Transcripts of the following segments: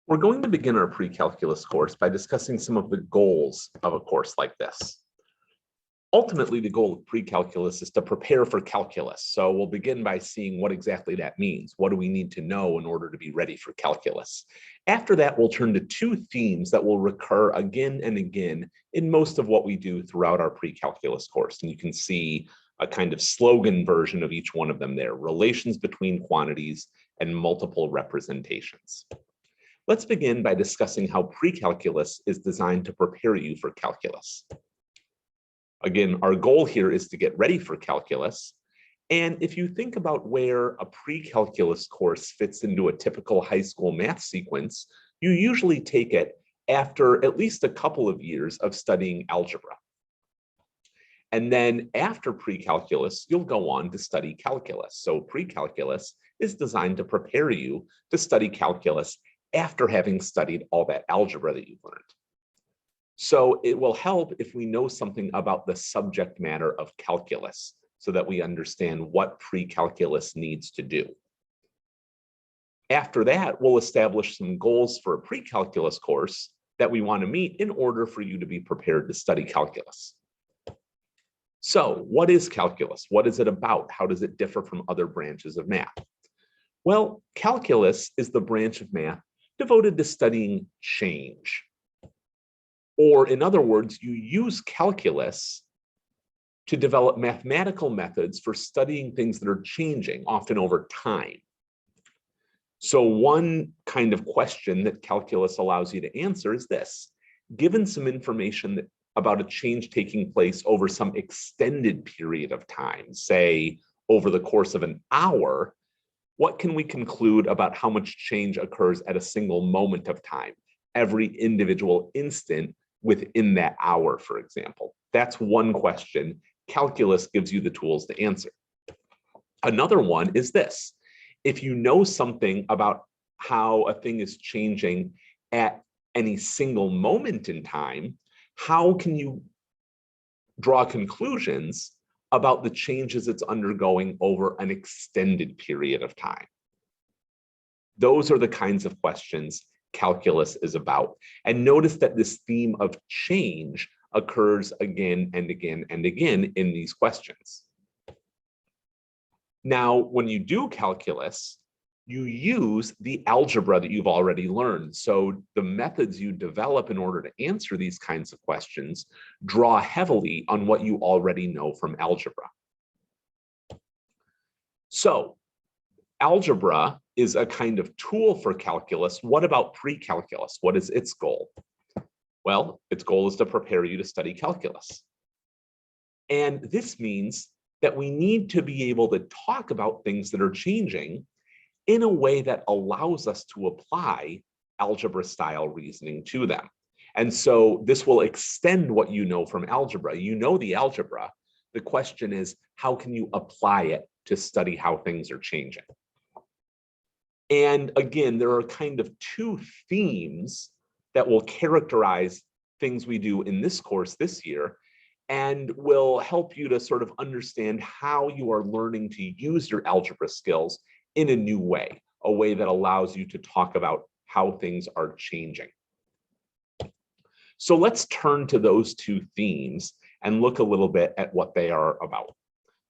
We're going to begin our pre-calculus course by discussing some of the goals of a course like this. Ultimately, the goal of pre-calculus is to prepare for calculus. So we'll begin by seeing what exactly that means. What do we need to know in order to be ready for calculus? After that, we'll turn to two themes that will recur again and again in most of what we do throughout our pre-calculus course. And you can see a kind of slogan version of each one of them there: relations between quantities and multiple representations. Let's begin by discussing how pre-calculus is designed to prepare you for calculus. Again, our goal here is to get ready for calculus. And if you think about where a pre-calculus course fits into a typical high school math sequence, you usually take it after at least a couple of years of studying algebra. And then after pre-calculus, you'll go on to study calculus. So pre-calculus is designed to prepare you to study calculus after having studied all that algebra that you've learned. So it will help if we know something about the subject matter of calculus so that we understand what pre-calculus needs to do. After that, we'll establish some goals for a pre-calculus course that we want to meet in order for you to be prepared to study calculus. So what is calculus? What is it about? How does it differ from other branches of math? Well, calculus is the branch of math devoted to studying change. Or in other words, you use calculus to develop mathematical methods for studying things that are changing, often over time. So one kind of question that calculus allows you to answer is this: given some information about a change taking place over some extended period of time, say over the course of an hour, what can we conclude about how much change occurs at a single moment of time, every individual instant within that hour, for example? That's one question. Calculus gives you the tools to answer. Another one is this: if you know something about how a thing is changing at any single moment in time, how can you draw conclusions about the changes it's undergoing over an extended period of time? Those are the kinds of questions calculus is about. And notice that this theme of change occurs again and again and again in these questions. Now, when you do calculus, you use the algebra that you've already learned. So the methods you develop in order to answer these kinds of questions draw heavily on what you already know from algebra. So algebra is a kind of tool for calculus. What about pre-calculus? What is its goal? Well, its goal is to prepare you to study calculus. And this means that we need to be able to talk about things that are changing in a way that allows us to apply algebra-style reasoning to them. And so this will extend what you know from algebra. You know the algebra. The question is, how can you apply it to study how things are changing? And again, there are kind of two themes that will characterize things we do in this course this year and will help you to sort of understand how you are learning to use your algebra skills in a new way, a way that allows you to talk about how things are changing. So let's turn to those two themes and look a little bit at what they are about.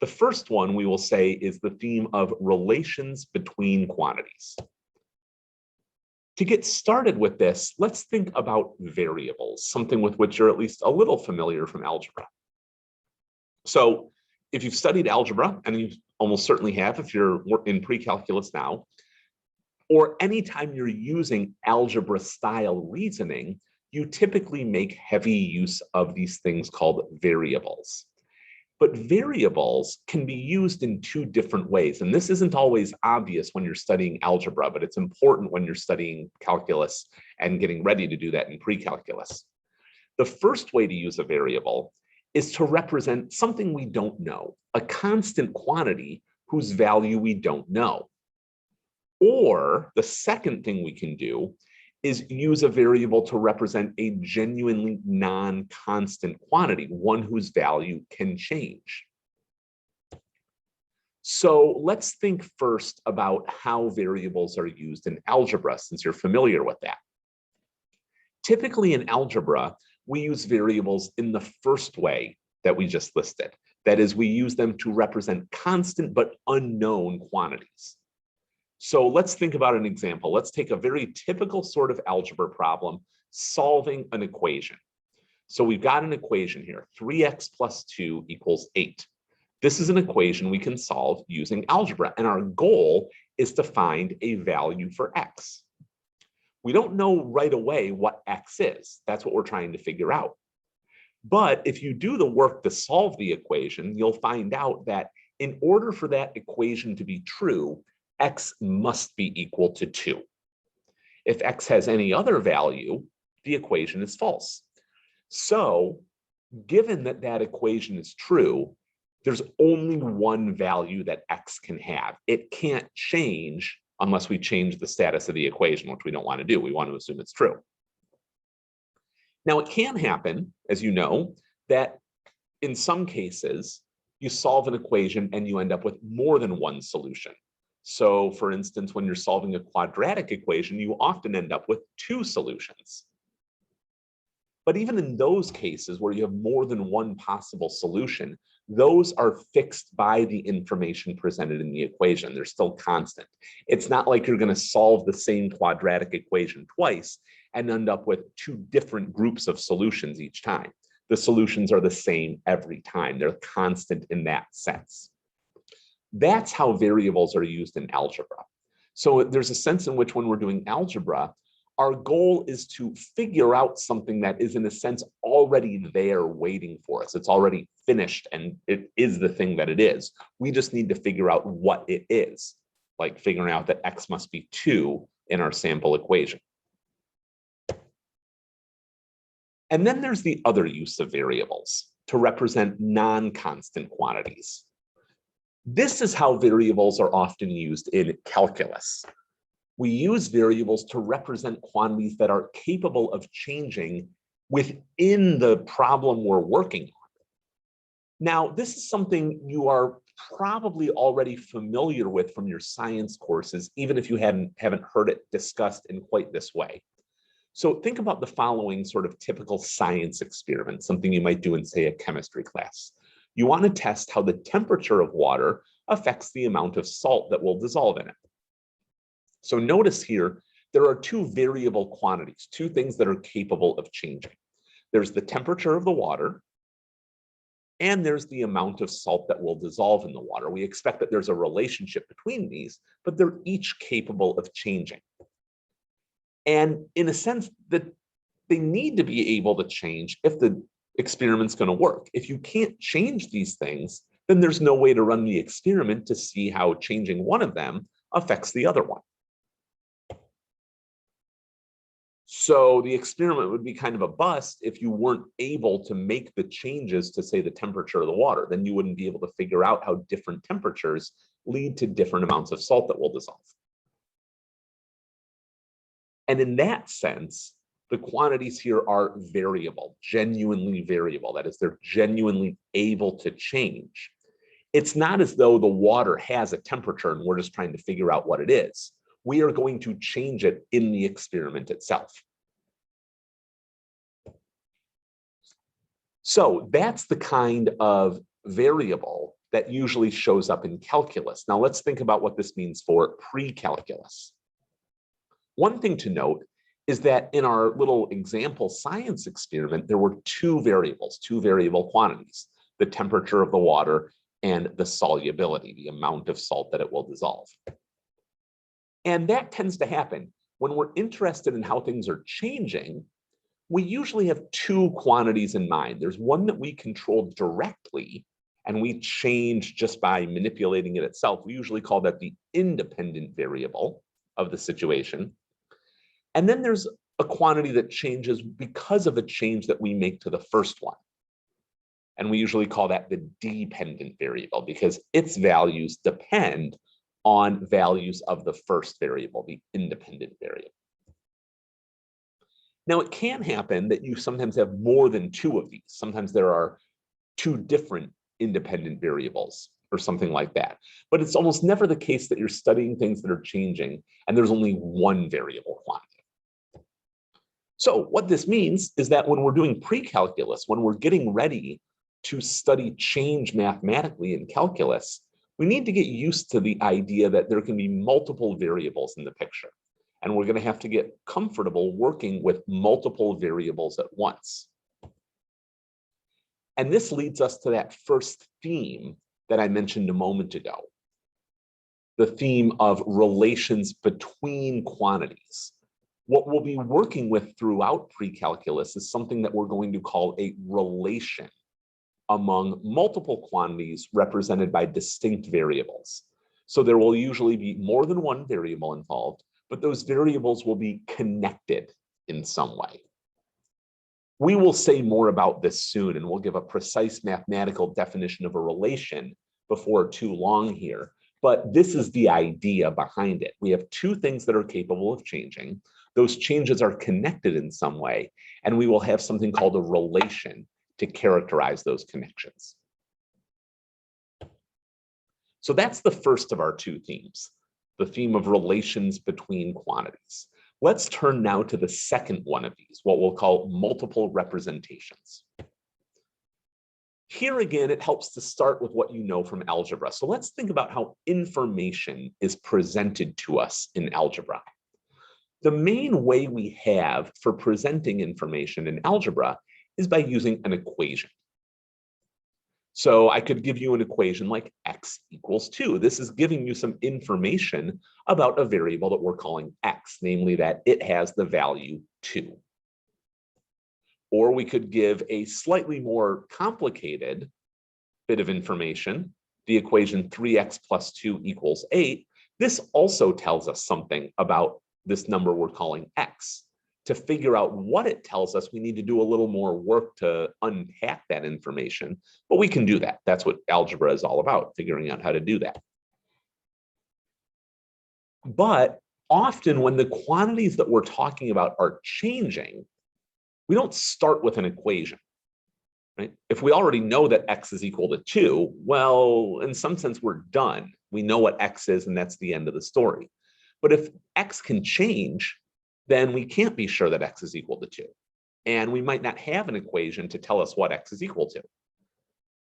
The first one we will say is the theme of relations between quantities. To get started with this, let's think about variables, something with which you're at least a little familiar from algebra. So if you've studied algebra, and you almost certainly have if you're in pre-calculus now, or anytime you're using algebra-style reasoning, you typically make heavy use of these things called variables. But variables can be used in two different ways. And this isn't always obvious when you're studying algebra, but it's important when you're studying calculus and getting ready to do that in pre-calculus. The first way to use a variable is to represent something we don't know, a constant quantity whose value we don't know. Or the second thing we can do is use a variable to represent a genuinely non-constant quantity, one whose value can change. So let's think first about how variables are used in algebra, since you're familiar with that. Typically in algebra, we use variables in the first way that we just listed. That is, we use them to represent constant but unknown quantities. So let's think about an example. Let's take a very typical sort of algebra problem, solving an equation. So we've got an equation here, 3x plus 2 equals 8. This is an equation we can solve using algebra, and our goal is to find a value for x. We don't know right away what x is. That's what we're trying to figure out. But if you do the work to solve the equation, you'll find out that in order for that equation to be true, x must be equal to 2. If x has any other value, the equation is false. So, given that that equation is true, there's only one value that x can have. It can't change unless we change the status of the equation, which we don't want to do. We want to assume it's true. Now, it can happen, as you know, that in some cases, you solve an equation and you end up with more than one solution. So, for instance, when you're solving a quadratic equation, you often end up with 2 solutions. But even in those cases where you have more than one possible solution, those are fixed by the information presented in the equation. They're still constant. It's not like you're going to solve the same quadratic equation twice and end up with 2 different groups of solutions each time. The solutions are the same every time. They're constant in that sense. That's how variables are used in algebra. So there's a sense in which when we're doing algebra, our goal is to figure out something that is, in a sense, already there waiting for us. It's already finished and it is the thing that it is. We just need to figure out what it is, like figuring out that x must be 2 in our sample equation. And then there's the other use of variables to represent non-constant quantities. This is how variables are often used in calculus. We use variables to represent quantities that are capable of changing within the problem we're working on. Now, this is something you are probably already familiar with from your science courses, even if you haven't heard it discussed in quite this way. So think about the following sort of typical science experiment, something you might do in, say, a chemistry class. You want to test how the temperature of water affects the amount of salt that will dissolve in it. So notice here, there are 2 variable quantities, 2 things that are capable of changing. There's the temperature of the water, and there's the amount of salt that will dissolve in the water. We expect that there's a relationship between these, but they're each capable of changing. And in a sense that they need to be able to change if the experiment's going to work. If you can't change these things, then there's no way to run the experiment to see how changing one of them affects the other one. So the experiment would be kind of a bust if you weren't able to make the changes to, say, the temperature of the water. Then you wouldn't be able to figure out how different temperatures lead to different amounts of salt that will dissolve. And in that sense, the quantities here are variable, genuinely variable. That is, they're genuinely able to change. It's not as though the water has a temperature and we're just trying to figure out what it is. We are going to change it in the experiment itself. So that's the kind of variable that usually shows up in calculus. Now let's think about what this means for pre-calculus. One thing to note is that in our little example science experiment, there were 2 variables, 2 variable quantities, the temperature of the water and the solubility, the amount of salt that it will dissolve. And that tends to happen when we're interested in how things are changing. We usually have 2 quantities in mind. There's one that we control directly and we change just by manipulating it itself. We usually call that the independent variable of the situation. And then there's a quantity that changes because of a change that we make to the first one. And we usually call that the dependent variable because its values depend on values of the first variable, the independent variable. Now, it can happen that you sometimes have more than 2 of these. Sometimes there are 2 different independent variables or something like that. But it's almost never the case that you're studying things that are changing and there's only one variable quantity. So what this means is that when we're doing pre-calculus, when we're getting ready to study change mathematically in calculus, we need to get used to the idea that there can be multiple variables in the picture. And we're going to have to get comfortable working with multiple variables at once. And this leads us to that first theme that I mentioned a moment ago, the theme of relations between quantities. What we'll be working with throughout pre-calculus is something that we're going to call a relation among multiple quantities represented by distinct variables. So there will usually be more than one variable involved, but those variables will be connected in some way. We will say more about this soon, and we'll give a precise mathematical definition of a relation before too long here. But this is the idea behind it. We have two things that are capable of changing. Those changes are connected in some way, and we will have something called a relation to characterize those connections. So that's the first of our two themes, the theme of relations between quantities. Let's turn now to the second one of these, what we'll call multiple representations. Here again, it helps to start with what you know from algebra. So let's think about how information is presented to us in algebra. The main way we have for presenting information in algebra is by using an equation. So I could give you an equation like x equals 2. This is giving you some information about a variable that we're calling x, namely that it has the value 2. Or we could give a slightly more complicated bit of information, the equation 3x plus 2 equals 8. This also tells us something about this number we're calling x. To figure out what it tells us, we need to do a little more work to unpack that information, but we can do that. That's what algebra is all about, figuring out how to do that. But often when the quantities that we're talking about are changing, we don't start with an equation, right? If we already know that x is equal to 2, well, in some sense, we're done. We know what x is, and that's the end of the story. But if x can change, then we can't be sure that x is equal to 2. And we might not have an equation to tell us what x is equal to.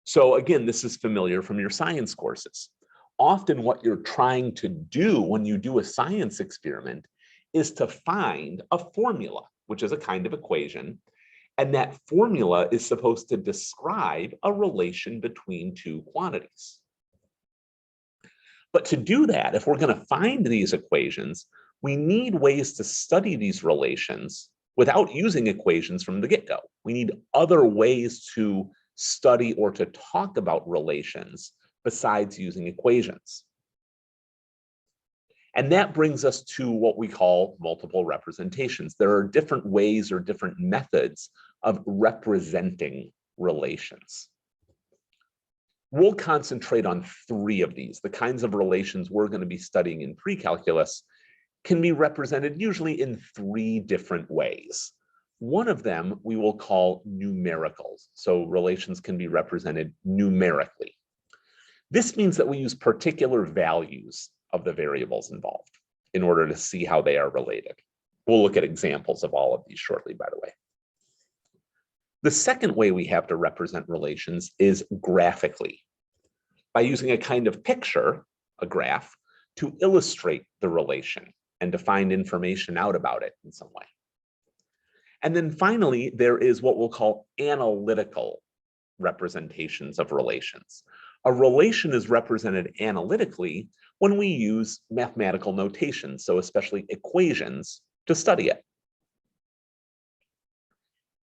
So again, this is familiar from your science courses. Often what you're trying to do when you do a science experiment is to find a formula, which is a kind of equation. And that formula is supposed to describe a relation between two quantities. But to do that, if we're going to find these equations, we need ways to study these relations without using equations from the get-go. We need other ways to study or to talk about relations besides using equations. And that brings us to what we call multiple representations. There are different ways or different methods of representing relations. We'll concentrate on 3 of these. The kinds of relations we're going to be studying in pre-calculus can be represented usually in 3 different ways. One of them we will call numericals. So relations can be represented numerically. This means that we use particular values of the variables involved in order to see how they are related. We'll look at examples of all of these shortly, by the way. The second way we have to represent relations is graphically, by using a kind of picture, a graph, to illustrate the relation and to find information out about it in some way. And then finally, there is what we'll call analytical representations of relations. A relation is represented analytically when we use mathematical notation, so especially equations, to study it.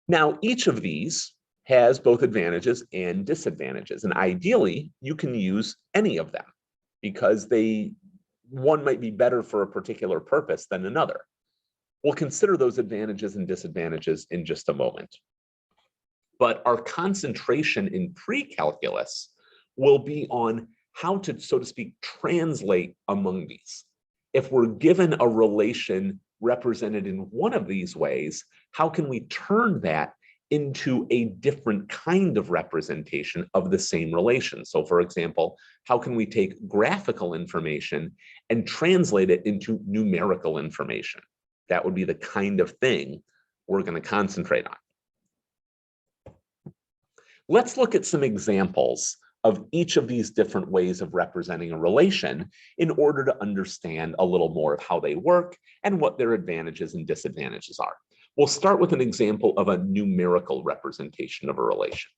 Now, each of these has both advantages and disadvantages, and ideally, you can use any of them because one might be better for a particular purpose than another. We'll consider those advantages and disadvantages in just a moment. But our concentration in pre-calculus will be on how to, so to speak, translate among these. If we're given a relation represented in one of these ways, how can we turn that into a different kind of representation of the same relation? So for example, how can we take graphical information and translate it into numerical information? That would be the kind of thing we're going to concentrate on. Let's look at some examples of each of these different ways of representing a relation in order to understand a little more of how they work and what their advantages and disadvantages are. We'll start with an example of a numerical representation of a relation.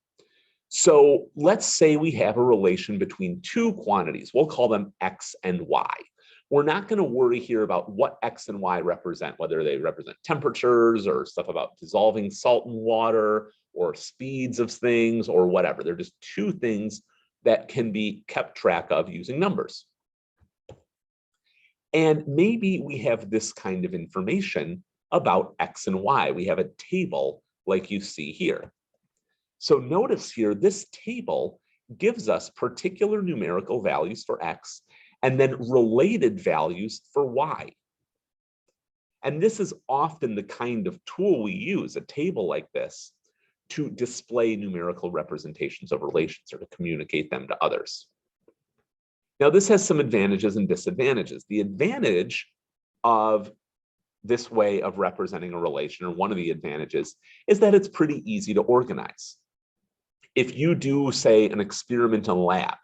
So let's say we have a relation between two quantities. We'll call them X and Y. We're not going to worry here about what X and Y represent, whether they represent temperatures or stuff about dissolving salt in water or speeds of things or whatever. They're just two things that can be kept track of using numbers. And maybe we have this kind of information about X and Y. We have a table like you see here. So notice here, this table gives us particular numerical values for X and then related values for Y. And this is often the kind of tool we use, a table like this, to display numerical representations of relations or to communicate them to others. Now, this has some advantages and disadvantages. The advantage of this way of representing a relation, or one of the advantages, is that it's pretty easy to organize. If you do, say, an experiment in a lab,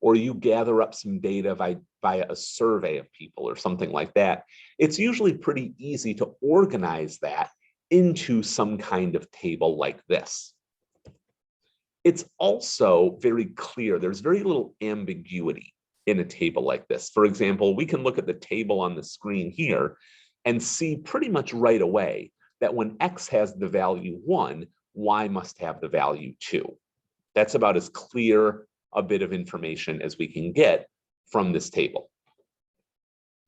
or you gather up some data via a survey of people or something like that, it's usually pretty easy to organize that into some kind of table like this. It's also very clear. There's very little ambiguity in a table like this. For example, we can look at the table on the screen here and see pretty much right away that when X has the value 1, Y must have the value 2. That's about as clear a bit of information as we can get from this table.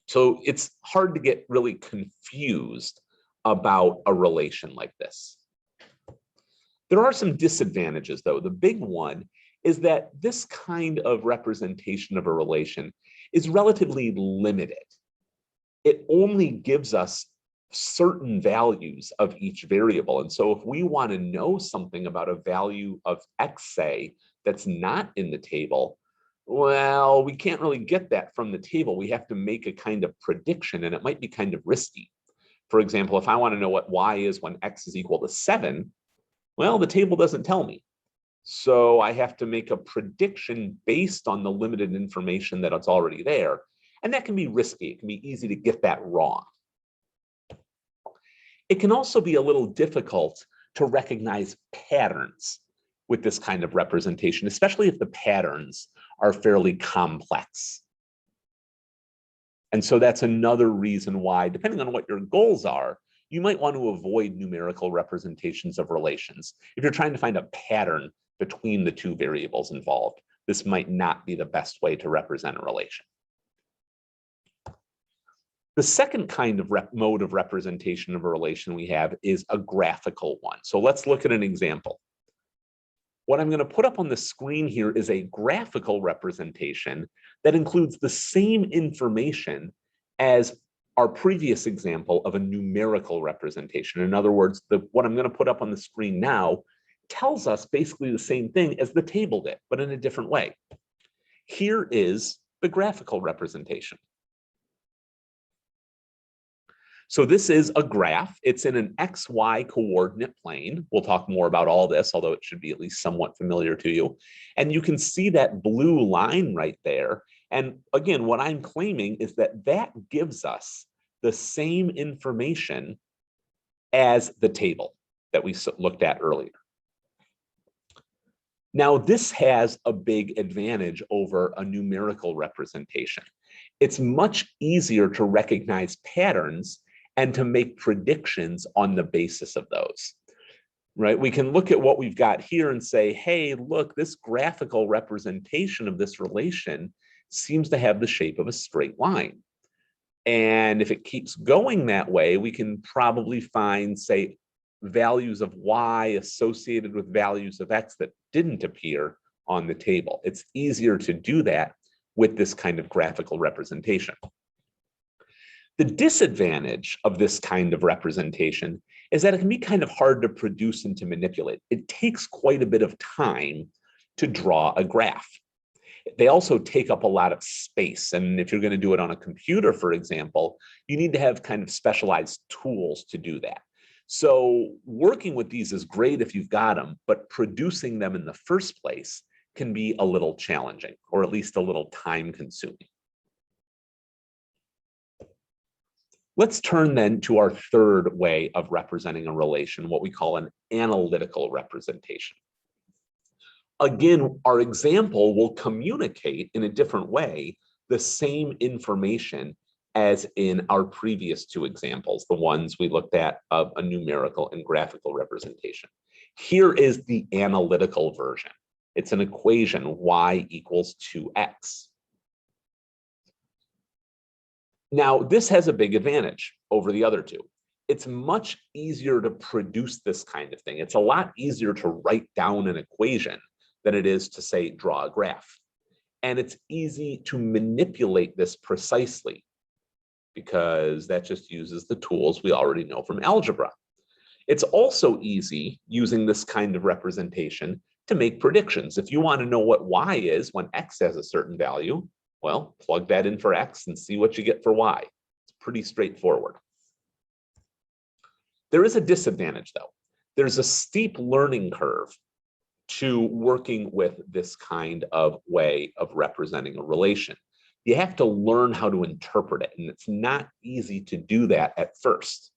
So it's hard to get really confused about a relation like this. There are some disadvantages, though. The big one is that this kind of representation of a relation is relatively limited. It only gives us certain values of each variable. And so if we want to know something about a value of X, say, that's not in the table, well, we can't really get that from the table. We have to make a kind of prediction, and it might be kind of risky. For example, if I want to know what Y is when X is equal to 7, well, the table doesn't tell me. So I have to make a prediction based on the limited information that it's already there. And that can be risky. It can be easy to get that wrong. It can also be a little difficult to recognize patterns with this kind of representation, especially if the patterns are fairly complex. And so that's another reason why, depending on what your goals are, you might want to avoid numerical representations of relations. If you're trying to find a pattern between the two variables involved, this might not be the best way to represent a relation. The second kind of mode of representation of a relation we have is a graphical one. So let's look at an example. What I'm going to put up on the screen here is a graphical representation that includes the same information as our previous example of a numerical representation. In other words, what I'm going to put up on the screen now tells us basically the same thing as the table did, but in a different way. Here is the graphical representation. So this is a graph. It's in an XY coordinate plane. We'll talk more about all this, although it should be at least somewhat familiar to you. And you can see that blue line right there. And again, what I'm claiming is that that gives us the same information as the table that we looked at earlier. Now, this has a big advantage over a numerical representation. It's much easier to recognize patterns and to make predictions on the basis of those, right? We can look at what we've got here and say, hey, look, this graphical representation of this relation seems to have the shape of a straight line. And if it keeps going that way, we can probably find, say, values of Y associated with values of X that didn't appear on the table. It's easier to do that with this kind of graphical representation. The disadvantage of this kind of representation is that it can be kind of hard to produce and to manipulate. It takes quite a bit of time to draw a graph. They also take up a lot of space. And if you're going to do it on a computer, for example, you need to have kind of specialized tools to do that. So working with these is great if you've got them, but producing them in the first place can be a little challenging, or at least a little time consuming. Let's turn then to our third way of representing a relation, what we call an analytical representation. Again, our example will communicate in a different way the same information as in our previous two examples, the ones we looked at of a numerical and graphical representation. Here is the analytical version. It's an equation, y equals 2x. Now, this has a big advantage over the other two. It's much easier to produce this kind of thing. It's a lot easier to write down an equation than it is to, say, draw a graph. And it's easy to manipulate this precisely because that just uses the tools we already know from algebra. It's also easy using this kind of representation to make predictions. If you want to know what y is when x has a certain value, well, plug that in for x and see what you get for y. It's pretty straightforward. There is a disadvantage, though. There's a steep learning curve to working with this kind of way of representing a relation. You have to learn how to interpret it, and it's not easy to do that at first.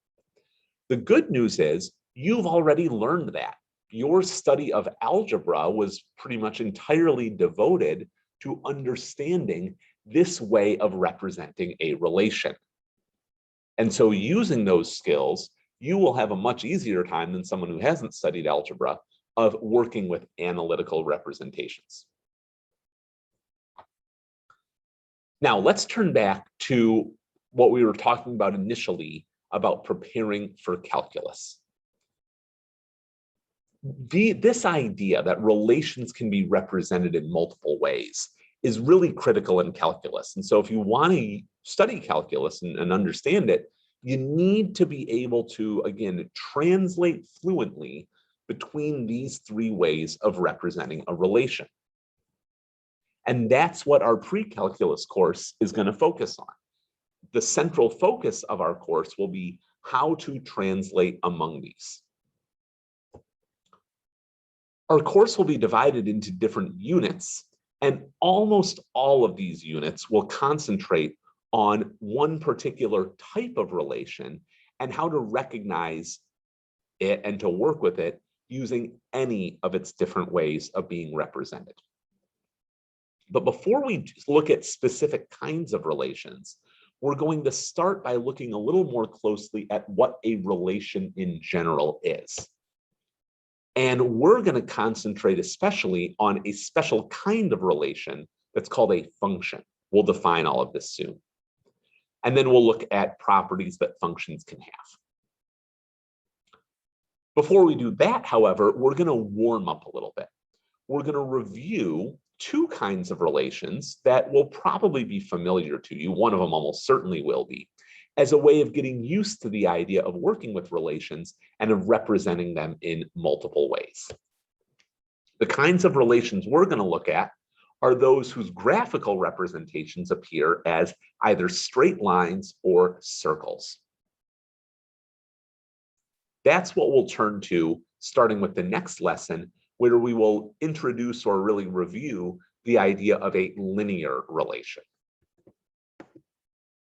The good news is you've already learned that. Your study of algebra was pretty much entirely devoted to understanding this way of representing a relation. And so using those skills, you will have a much easier time than someone who hasn't studied algebra of working with analytical representations. Now, let's turn back to what we were talking about initially about preparing for calculus. This idea that relations can be represented in multiple ways is really critical in calculus. And so if you want to study calculus and understand it, you need to be able to, again, translate fluently between these three ways of representing a relation. And that's what our pre-calculus course is going to focus on. The central focus of our course will be how to translate among these. Our course will be divided into different units, and almost all of these units will concentrate on one particular type of relation and how to recognize it and to work with it using any of its different ways of being represented. But before we look at specific kinds of relations, we're going to start by looking a little more closely at what a relation in general is. And we're going to concentrate especially on a special kind of relation that's called a function. We'll define all of this soon. And then we'll look at properties that functions can have. Before we do that, however, we're going to warm up a little bit. We're going to review two kinds of relations that will probably be familiar to you. One of them almost certainly will be, as a way of getting used to the idea of working with relations and of representing them in multiple ways. The kinds of relations we're going to look at are those whose graphical representations appear as either straight lines or circles. That's what we'll turn to starting with the next lesson, where we will introduce or really review the idea of a linear relation.